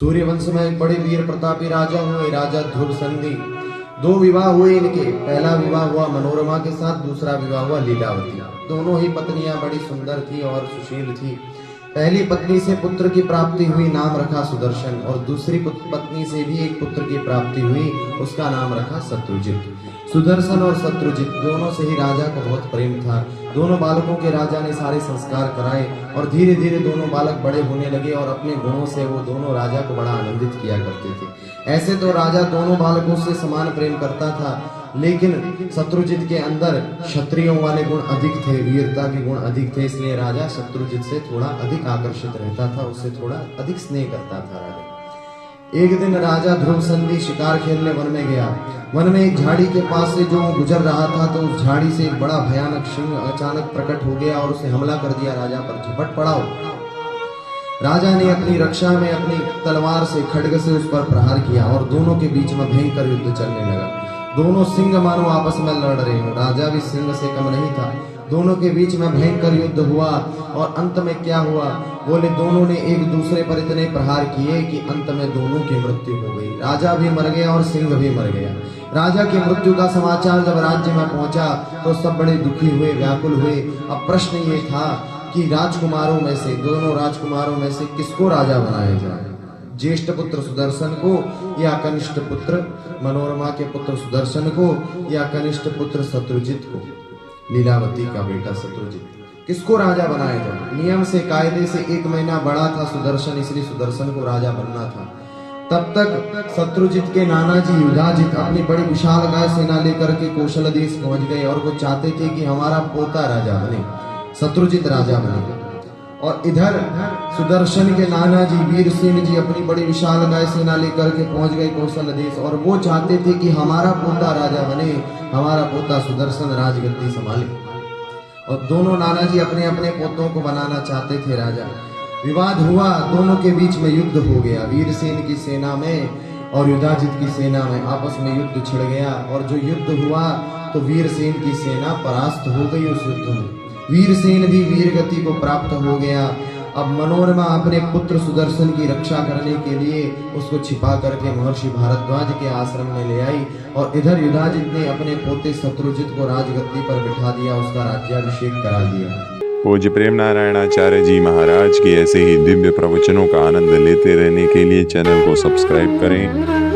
सूर्यवंश में एक बड़े वीर प्रतापी राजा हुए, राजा ध्रुव संधि। दो विवाह हुए इनके। पहला विवाह हुआ मनोरमा के साथ, दूसरा विवाह हुआ लीलावती। दोनों ही पत्नियां बड़ी सुंदर थी और सुशील थी। पहली पत्नी से पुत्र की प्राप्ति हुई, नाम रखा सुदर्शन, और दूसरी पत्नी से भी एक पुत्र की प्राप्ति हुई, उसका नाम रखा शत्रुजित। सुदर्शन और शत्रुजित दोनों से ही राजा को बहुत प्रेम था। दोनों बालकों के राजा ने सारे संस्कार कराए और धीरे धीरे दोनों बालक बड़े होने लगे और अपने गुणों से वो दोनों राजा को बड़ा आनंदित किया करते थे। ऐसे तो राजा दोनों बालकों से समान प्रेम करता था, लेकिन शत्रुजित के अंदर क्षत्रियों वाले गुण अधिक थे, वीरता के गुण अधिक थे, इसलिए राजा शत्रुजित से थोड़ा अधिक आकर्षित रहता था, उससे थोड़ा अधिक स्नेह करता था राजा। एक दिन राजा ध्रुव संधि शिकार खेलने वन में गया। वन में एक झाड़ी के पास से जो गुजर रहा था तो उस झाड़ी से एक बड़ा भयानक सिंह अचानक प्रकट हो गया और उसे हमला कर दिया। राजा पर झपट पड़ा। राजा ने अपनी रक्षा में अपनी तलवार से खड्ग से उस पर प्रहार किया और दोनों के बीच में भयंकर युद्ध चलने लगा। दोनों सिंह मानो आपस में लड़ रहे हो, राजा भी सिंह से कम नहीं था। दोनों के बीच में भयंकर युद्ध हुआ और अंत में क्या हुआ, बोले दोनों ने एक दूसरे पर इतने प्रहार किए कि अंत में दोनों की मृत्यु हो गई। राजा भी मर गया और सिंह भी मर गया। राजा की मृत्यु का समाचार जब राज्य में पहुंचा तो सब बड़े दुखी हुए, व्याकुल हुए। अब प्रश्न ये था कि राजकुमारों में से, दोनों राजकुमारों में से किसको राजा बनाया जाए, ज्येष्ठ पुत्र सुदर्शन को या कनिष्ठ पुत्र मनोरमा के पुत्र सुदर्शन को या कनिष्ठ पुत्र शत्रुजित को, लीलावती का बेटा शत्रुजित, किसको राजा बनाया जाए। नियम से, कायदे से 1 महीना बड़ा था सुदर्शन, इसलिए सुदर्शन को राजा बनना था। तब तक शत्रुजित के नाना जी युधाजित अपनी बड़ी विशालकाय सेना लेकर के कौशल देश पहुंच गए और वो चाहते थे कि हमारा पोता राजा बने, शत्रुजित राजा बने। और इधर सुदर्शन के नाना जी वीरसेन जी अपनी बड़ी विशालकाय सेना लेकर के पहुंच गए कौशल देश और वो चाहते थे कि हमारा पोता राजा बने, हमारा पोता सुदर्शन राजगद्दी संभाले। और दोनों नाना जी अपने अपने पोतों को बनाना चाहते थे राजा। विवाद हुआ, दोनों के बीच में युद्ध हो गया। वीरसेन की सेना में और युधाजित की सेना में आपस में युद्ध छिड़ गया और जो युद्ध हुआ तो वीरसेन की सेना परास्त हो गई उस युद्ध में। वीरसेन भी वीरगति को प्राप्त हो गया। अब मनोरमा अपने पुत्र सुदर्शन की रक्षा करने के लिए उसको छिपा करके महर्षि भारद्वाज के आश्रम में ले आई और इधर युधाजित ने अपने पोते शत्रुजित को राजगद्दी पर बिठा दिया, उसका राज्याभिषेक करा दिया। पूज्य प्रेम नारायणाचार्य जी महाराज के ऐसे ही दिव्य प्रवचनों का आनंद लेते रहने के लिए चैनल को सब्सक्राइब करें।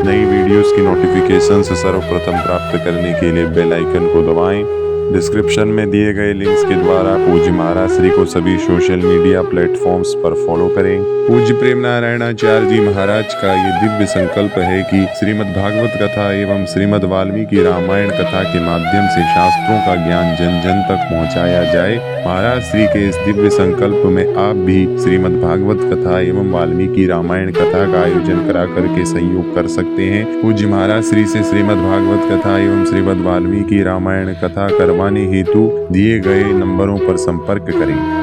नई वीडियोस की नोटिफिकेशन सर्वप्रथम प्राप्त करने के लिए बेल आइकन को दबाएं। डिस्क्रिप्शन में दिए गए लिंक्स के द्वारा पूज्य महाराज श्री को सभी सोशल मीडिया प्लेटफॉर्म्स पर फॉलो करें। पूज्य प्रेम नारायणाचार्य जी महाराज का ये दिव्य संकल्प है कि श्रीमद् भागवत कथा एवं श्रीमद् वाल्मीकि रामायण कथा के माध्यम से शास्त्रों का ज्ञान जन जन तक पहुंचाया जाए। महाराज श्री के इस दिव्य संकल्प में आप भी श्रीमद् भागवत कथा एवं वाल्मीकि रामायण कथा का आयोजन करा करके सहयोग कर सकते हैं। पूज्य महाराज श्री से श्रीमद् भागवत कथा एवं श्रीमद् वाल्मीकि रामायण कथा करवाने हेतु दिए गए नंबरों पर संपर्क करें।